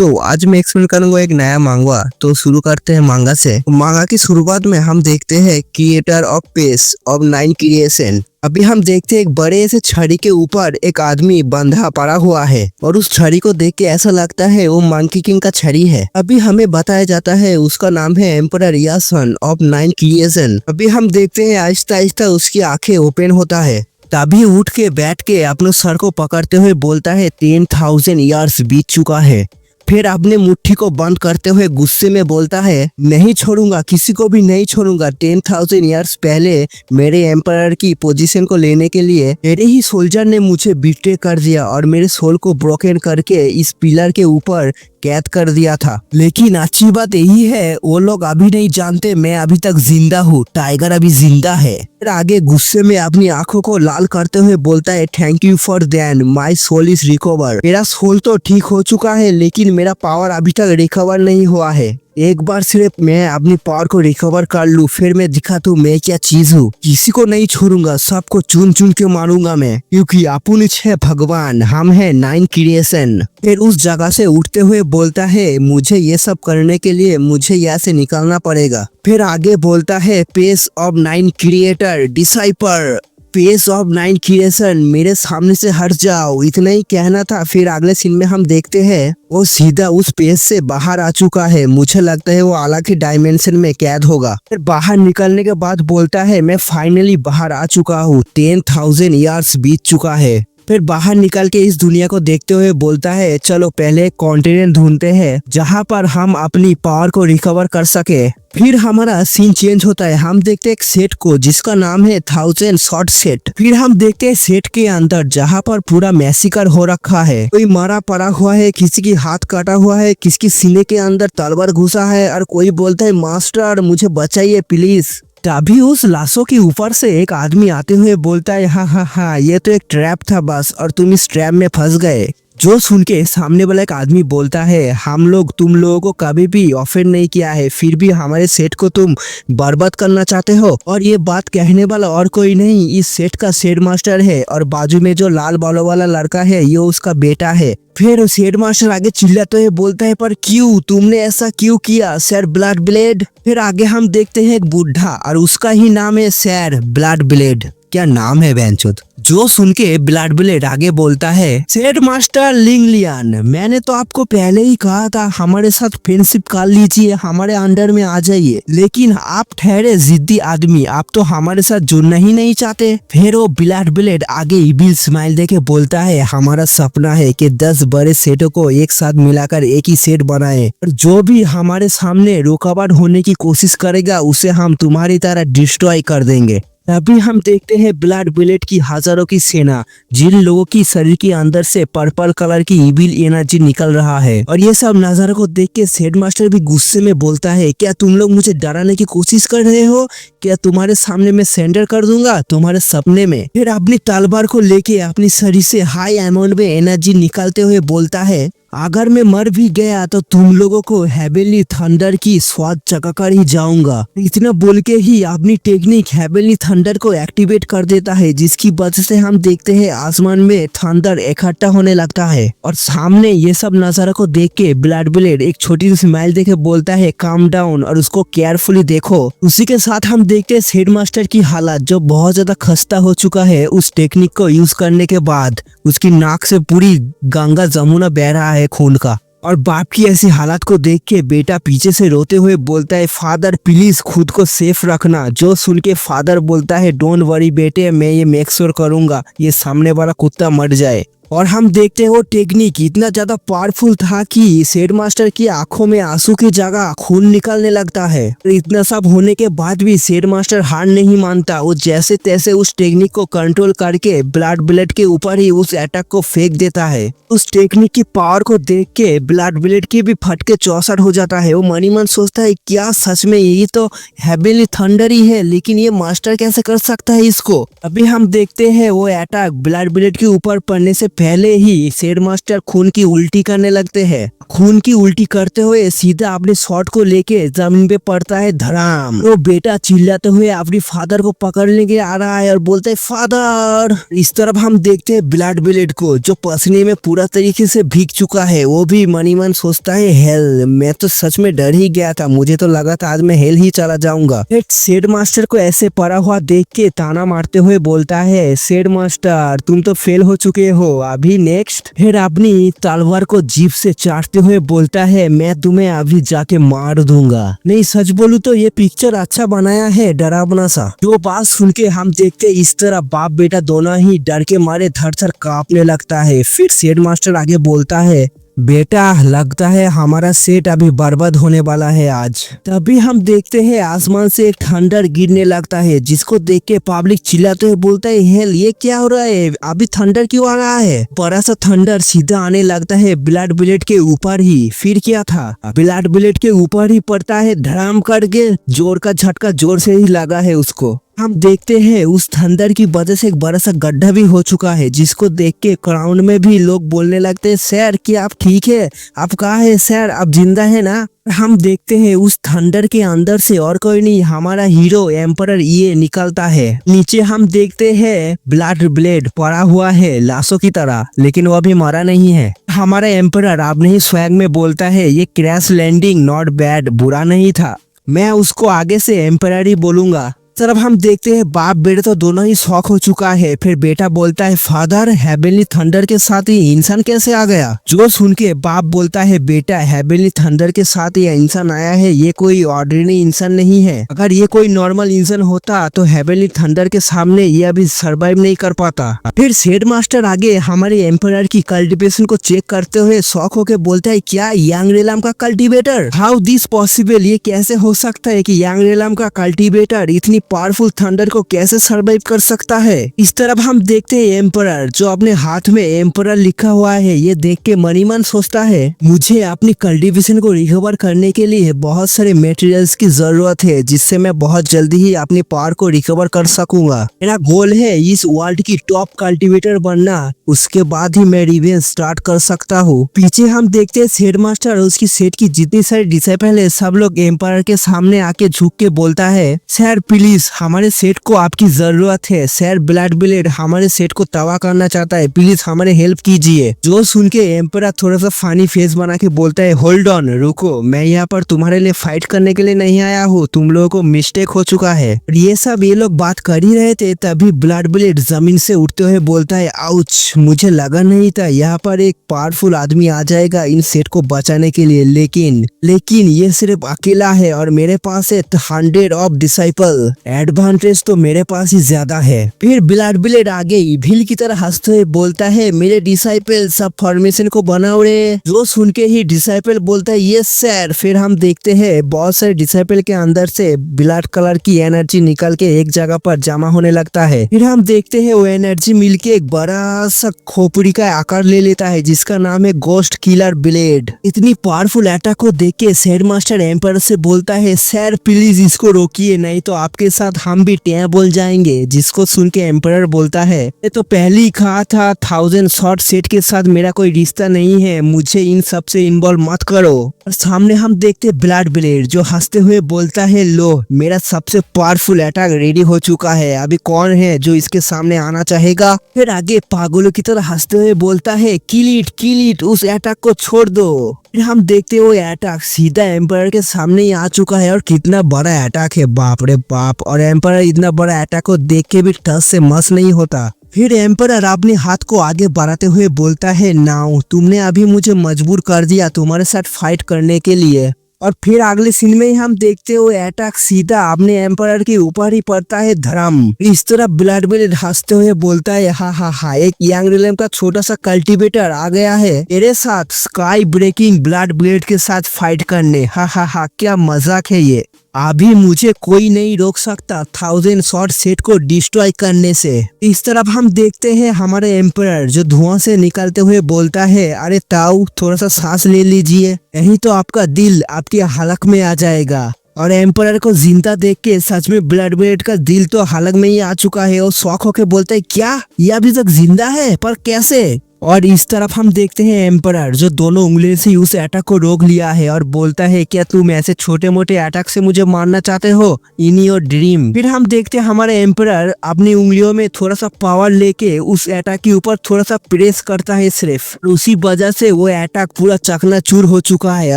तो आज मैं एक्सप्लेन करूंगा एक नया मांगवा। तो शुरू करते हैं मांगा से। मांगा की शुरुआत में हम देखते हैं creator of pace of 9 creation. अभी हम देखते हैं एक बड़े से छड़ी के ऊपर एक आदमी बंधा पड़ा हुआ है और उस छड़ी को देख के ऐसा लगता है वो मंकी किंग का छड़ी है। अभी हमें बताया जाता है उसका नाम है एम्परर यासन ऑफ 9 क्रिएशन। अभी हम देखते हैं आहिस्ता आहिस्ता उसकी आंखें ओपन होता है, तभी उठ के बैठ के अपने सर को पकड़ते हुए बोलता है 10,000 ईयर्स बीत चुका है। फिर अपने मुट्ठी को बंद करते हुए गुस्से में बोलता है नहीं छोड़ूंगा, किसी को भी नहीं छोड़ूंगा। 10,000 ईयर्स पहले मेरे एम्परर की पोजीशन को लेने के लिए मेरे ही सोल्जर ने मुझे बिट्रे कर दिया और मेरे सोल को ब्रोकन करके इस पिलर के ऊपर कैद कर दिया था। लेकिन अच्छी बात यही है वो लोग अभी नहीं जानते मैं अभी तक जिंदा हूँ, टाइगर अभी जिंदा है। फिर आगे गुस्से में अपनी आंखों को लाल करते हुए बोलता है thank you for then my soul is recover. मेरा सोल तो ठीक हो चुका है लेकिन मेरा पावर अभी तक रिकवर नहीं हुआ है। एक बार सिर्फ मैं अपनी पावर को रिकवर कर लूं फिर मैं दिखा दूं मैं क्या चीज हूँ। किसी को नहीं छोड़ूंगा, सबको चुन चुन के मारूंगा मैं, क्योंकि अपुनिच है भगवान, हम है 9 क्रिएशन। फिर उस जगह से उठते हुए बोलता है मुझे ये सब करने के लिए मुझे यहाँ से निकलना पड़ेगा। फिर आगे बोलता है pace of 9 creator decipher, pace of 9 creation, मेरे सामने से हट जाओ, इतना ही कहना था। फिर अगले सीन में हम देखते हैं वो सीधा उस पेस से बाहर आ चुका है। मुझे लगता है वो अलग ही डायमेंशन में कैद होगा। फिर बाहर निकलने के बाद बोलता है मैं फाइनली बाहर आ चुका हूँ, 10,000 ईयर्स बीत चुका है। फिर बाहर निकल के इस दुनिया को देखते हुए बोलता है चलो पहले एक कॉन्टिनेंट ढूंढते हैं जहाँ पर हम अपनी पावर को रिकवर कर सके। फिर हमारा सीन चेंज होता है, हम देखते हैं एक सेट को जिसका नाम है 1000 शॉट सेट। फिर हम देखते हैं सेट के अंदर जहाँ पर पूरा मैसिकर हो रखा है, कोई मारा पड़ा हुआ है, किसी की हाथ काटा हुआ है, किसी की सीने के अंदर तलवार घुसा है और कोई बोलता है मास्टर मुझे बचाइए प्लीज। तभी उस लाशों के ऊपर से एक आदमी आते हुए बोलता है हाँ ये तो एक ट्रैप था बस और तुम इस ट्रैप में फंस गए। जो सुन के सामने वाला एक आदमी बोलता है हम लोग तुम लोगों को कभी भी ऑफेंड नहीं किया है, फिर भी हमारे सेट को तुम बर्बाद करना चाहते हो। और ये बात कहने वाला और कोई नहीं इस सेट का सेट मास्टर है और बाजू में जो लाल बालों वाला लड़का है ये उसका बेटा है। फिर सेट मास्टर आगे चिल्लाते हुए बोलता है पर क्यों, तुमने ऐसा क्यों किया सर ब्लड ब्लेड। फिर आगे हम देखते हैं एक बुढ़ा और उसका ही नाम है सर ब्लड ब्लेड। क्या नाम है बेंचोद। जो सुन के ब्लड ब्लेड आगे बोलता है सेट मास्टर लिंगलियन, मैंने तो आपको पहले ही कहा था हमारे साथ फ्रेंडशिप कर लीजिए, हमारे अंडर में आ जाइए, लेकिन आप ठहरे जिद्दी आदमी, आप तो हमारे साथ जुड़ना ही नहीं चाहते। फिर वो ब्लड ब्लेड आगे इविल स्माइल देके बोलता है हमारा सपना है कि 10 बड़े सेटों को एक साथ मिलाकर एक ही सेट बनाए और जो भी हमारे सामने रुकावट होने की कोशिश करेगा उसे हम तुम्हारी तरह डिस्ट्रॉय कर देंगे। तभी हम देखते हैं ब्लड ब्लेड की हजारों की सेना, जिन लोगों की शरीर के अंदर से पर्पल कलर की इविल एनर्जी निकल रहा है। और ये सब नजारों को देख के हेड मास्टर भी गुस्से में बोलता है क्या तुम लोग मुझे डराने की कोशिश कर रहे हो, क्या तुम्हारे सामने मैं सेंडर कर दूंगा तुम्हारे सपने में। फिर अपनी तलवार को लेके अपनी शरीर से हाई अमाउंट में एनर्जी निकालते हुए बोलता है अगर मैं मर भी गया तो तुम लोगों को हेवनली थंडर की स्वाद चखाकर ही जाऊंगा। इतना बोल के ही अपनी टेक्निक हेवनली थंडर को एक्टिवेट कर देता है, जिसकी वजह से हम देखते हैं आसमान में थंडर इकट्ठा होने लगता है। और सामने ये सब नजारा को देख के ब्लड ब्लेड एक छोटी सी स्माइल देके बोलता है काम डाउन और उसको केयरफुली देखो। उसी के साथ हम देखते हैं हेड मास्टर की हालत जो बहुत ज्यादा खस्ता हो चुका है। उस टेक्निक को यूज करने के बाद उसकी नाक से पूरी गंगा जमुना बह रहा है खून का। और बाप की ऐसी हालत को देख के बेटा पीछे से रोते हुए बोलता है फादर प्लीज खुद को सेफ रखना। जो सुन के फादर बोलता है डोंट वरी बेटे, मैं ये मेक श्योर करूंगा ये सामने वाला कुत्ता मर जाए। और हम देखते हैं वो टेक्निक इतना ज्यादा पावरफुल था कि हेड मास्टर की आंखों में आंसू की जगह खून निकलने लगता है। इतना सब होने के बाद भी हेड मास्टर हार नहीं मानता, वो जैसे तैसे उस टेक्निक को कंट्रोल करके ब्लड ब्लेड के ऊपर ही उस अटैक को फेंक देता है। उस टेक्निक की पावर को देख के ब्लड ब्लेड की भी फटके चौसठ हो जाता है। वो मन ही मन सोचता है क्या सच में ये तो हेवनली थंडर ही है, लेकिन ये मास्टर कैसे कर सकता है इसको। अभी हम देखते हैं वो अटैक ब्लड ब्लेड के ऊपर पड़ने से पहले ही शेड मास्टर खून की उल्टी करने लगते हैं। खून की उल्टी करते हुए सीधा अपने शॉट को लेके जमीन पे पड़ता है धड़ाम। तो बेटा चिल्लाते हुए अपनी फादर को पकड़ने के आ रहा है और बोलता है फादर। इस तरफ हम देखते हैं ब्लड ब्लेड को जो पसीने में पूरा तरीके से भीग चुका है। वो भी मनी मन सोचता है हेल, मैं तो सच में डर ही गया था, मुझे तो लगा था आज मैं हेल ही चला जाऊंगा। एक शेड मास्टर को ऐसे पड़ा हुआ देख के ताना मारते हुए बोलता है शेड मास्टर तुम तो फेल हो चुके हो, अभी नेक्स्ट। फिर अपनी तलवार को जीभ से चाटते हुए बोलता है मैं तुम्हें अभी जाके मार दूंगा। नहीं सच बोलूं तो ये पिक्चर अच्छा बनाया है, डरावना सा। जो बात सुन के हम देखते इस तरह बाप बेटा दोनों ही डर के मारे थर-थर कांपने लगता है। फिर शेड मास्टर आगे बोलता है बेटा लगता है हमारा सेट अभी बर्बाद होने वाला है आज। तभी हम देखते हैं आसमान से एक थंडर गिरने लगता है जिसको देख के पब्लिक चिल्लाते हुए बोलता है हेल ये क्या हो रहा है, अभी थंडर क्यों आ रहा है। बड़ा सा थंडर सीधा आने लगता है ब्लड ब्लेड के ऊपर ही। फिर क्या था, ब्लड ब्लेड के ऊपर ही पड़ता है धड़ाम करके। जोर का झटका जोर से ही लगा है उसको। हम देखते हैं उस थंडर की वजह से एक बड़ा सा गड्ढा भी हो चुका है जिसको देख के क्राउड में भी लोग बोलने लगते हैं सर क्या आप ठीक है, आप कहाँ है सर, आप जिंदा है ना। हम देखते हैं उस थंडर के अंदर से और कोई नहीं हमारा हीरो एम्परर ये निकलता है। नीचे हम देखते हैं ब्लड ब्लेड पड़ा हुआ है लाशों की तरह, लेकिन वो अभी मरा नहीं है। हमारा एम्परर अपने ही स्वैग में बोलता है ये क्रैश लैंडिंग नॉट बैड, बुरा नहीं था, मैं उसको आगे से एम्परर ही बोलूंगा। तरफ हम देखते हैं बाप बेटे तो दोनों ही शॉक हो चुका है। फिर बेटा बोलता है फादर हेवनली थंडर के साथ ही इंसान कैसे आ गया। जो सुन के बाप बोलता है बेटा हेवनली थंडर के साथ ये इंसान आया है, ये कोई ऑर्डिनरी इंसान नहीं है। अगर ये कोई नॉर्मल इंसान होता तो हेवनली थंडर के सामने ये अभी सर्वाइव नहीं कर पाता। फिर शेड मास्टर आगे हमारे एम्परर की कल्टिवेशन को चेक करते हुए शॉक होके बोलता है क्या यांग रेलम का कल्टिवेटर, हाउ दिस पॉसिबल, ये कैसे हो सकता है कि यांग रेलम का कल्टिवेटर इतनी पावरफुल थंडर को कैसे सर्वाइव कर सकता है। इस तरफ हम देखते हैं एम्परर जो अपने हाथ में एम्परर लिखा हुआ है। ये देख के मनी मन सोचता है मुझे अपनी कल्टिवेशन को रिकवर करने के लिए बहुत सारे मटेरियल्स की जरूरत है जिससे मैं बहुत जल्दी ही अपनी पावर को रिकवर कर सकूंगा। मेरा गोल है इस वर्ल्ड की टॉप कल्टिवेटर बनना, उसके बाद ही मैं रिवेंज स्टार्ट कर सकता हूँ। पीछे हम देखते हैं शेड मास्टर और उसकी सेट की जितनी सारी डिसाइपल है सब लोग एम्परर के सामने आके झुक के बोलता है सर प्लीज हमारे सेट को आपकी जरूरत है, सर ब्लड ब्लेड हमारे सेट को तबाह करना चाहता है, प्लीज हमारे हेल्प कीजिए। जो सुन के एम्परर थोड़ा सा फनी फेस बना के बोलता है होल्ड ऑन, रुको, मैं यहाँ पर तुम्हारे लिए फाइट करने के लिए नहीं आया हूँ, तुम लोगों को मिस्टेक हो चुका है। ये सब ये लोग बात कर ही रहे थे तभी ब्लड ब्लेड जमीन से उठते हुए बोलता है आउच, मुझे लगा नहीं था यहाँ पर एक पावरफुल आदमी आ जाएगा इन सेट को बचाने के लिए, लेकिन ये सिर्फ अकेला है और मेरे पास है 100 ऑफ डिसाइपल, एडवांटेज तो मेरे पास ही ज्यादा है। फिर ब्लड ब्लेड आगे इविल की तरह हंसते हुए बोलता है मेरे डिसाइपल सब फॉर्मेशन को बनाओ रे। जो सुन के ही डिसाइपल बोलता है यस सर। फिर हम देखते हैं बहुत सारे डिसाइपल के अंदर से ब्लड कलर की एनर्जी निकल के एक जगह पर जमा होने लगता है। फिर हम देखते हैं वो एनर्जी मिलके एक बड़ा सा खोपड़ी का आकार ले लेता है जिसका नाम है गोस्ट किलर ब्लेड। इतनी पावरफुल अटैक को देख के शेड मास्टर एम्परर से बोलता है सर प्लीज इसको रोकिए नहीं तो आपके साथ हम भी टैं बोल जाएंगे। जिसको सुन के एम्परर बोलता है ये तो पहले ही कहा था 1000 शॉट सेट के साथ मेरा कोई रिश्ता नहीं है, मुझे इन सब से इन्वॉल्व मत करो। और सामने हम देखते ब्लड ब्लेड जो हंसते हुए बोलता है लो मेरा सबसे पावरफुल अटैक रेडी हो चुका है, अभी कौन है जो इसके सामने आना चाहेगा। फिर आगे पागलों की तरह हंसते हुए बोलता है किल इट, उस अटैक को छोड़ दो। फिर हम देखते वो अटैक सीधा एम्परर के सामने ही आ चुका है और कितना बड़ा अटैक है, बाप रे बाप। और एम्परर इतना बड़ा अटैक को देख के भी टस से मस नहीं होता। फिर एम्परर अपने हाथ को आगे बढ़ाते हुए बोलता है नाउ तुमने अभी मुझे मजबूर कर दिया तुम्हारे साथ फाइट करने के लिए। और फिर अगले सीन में ही हम देखते हो अटैक सीधा अपने एम्परर के ऊपर ही पड़ता है धर्म। इस तरह ब्लड ब्लेड हंसते हुए बोलता है हा एक यांग रेलम का छोटा सा कल्टिवेटर आ गया है मेरे साथ स्काई ब्रेकिंग ब्लड ब्लेड के साथ फाइट करने, हा क्या मजाक है ये, अभी मुझे कोई नहीं रोक सकता 1000 शॉट सेट को डिस्ट्रॉय करने से। इस तरफ हम देखते हैं हमारे एम्परर जो धुआं से निकलते हुए बोलता है अरे ताऊ थोड़ा सा सांस ले लीजिए, यही तो आपका दिल आपकी हलक में आ जाएगा। और एम्परर को जिंदा देख के सच में ब्लड ब्लेड का दिल तो हलक में ही आ चुका है और शौक होके बोलता है क्या ये अभी तक जिंदा है, पर कैसे। और इस तरफ हम देखते हैं एम्परर जो दोनों उंगली से उस अटैक को रोक लिया है और बोलता है क्या तुम ऐसे छोटे मोटे अटैक से मुझे मारना चाहते हो इन योर ड्रीम। फिर हम देखते हैं हमारे एम्परर अपनी उंगलियों में थोड़ा सा पावर लेके उस अटैक के ऊपर थोड़ा सा प्रेस करता है सिर्फ, उसी वजह से वो अटैक पूरा चकनाचूर हो चुका है।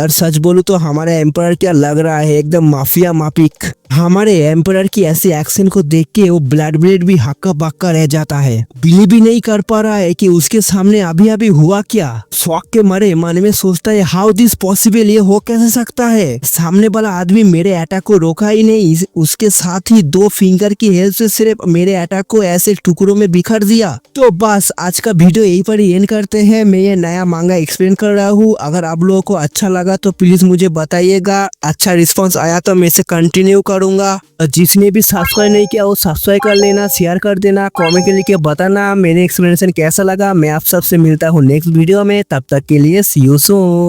और सच बोलूं तो हमारे एम्परर क्या लग रहा है एकदम माफिया मापिक। हमारे एम्परर की ऐसे एक्शन को देख के वो ब्लड ब्लेड भी हक्का बक्का रह जाता है, बिलीव भी नहीं कर पा रहा है कि उसके सामने अभी अभी हुआ क्या। शौक के मारे मन में सोचता है हाउ दिस पॉसिबल, ये हो कैसे सकता है, सामने वाला आदमी मेरे अटैक को रोका ही नहीं, उसके साथ ही 2 फिंगर की हेल्प से सिर्फ मेरे अटैक को ऐसे टुकड़ों में बिखर दिया। तो बस आज का वीडियो यहीं पर एंड करते हैं। मैं ये नया मांगा एक्सप्लेन कर रहा हूँ, अगर आप लोगों को अच्छा लगा तो प्लीज मुझे बताइएगा, अच्छा रिस्पॉन्स आया तो मैं इसे कंटिन्यू करूंगा। जिसने भी सब्सक्राइब नहीं किया वो सब्सक्राइब कर लेना, शेयर कर देना, कमेंट के लिख बताना मेरे एक्सप्लेनेशन कैसा लगा। मैं आप सबसे मिलता हूँ नेक्स्ट वीडियो में, तब तक के लिए सी यू सून।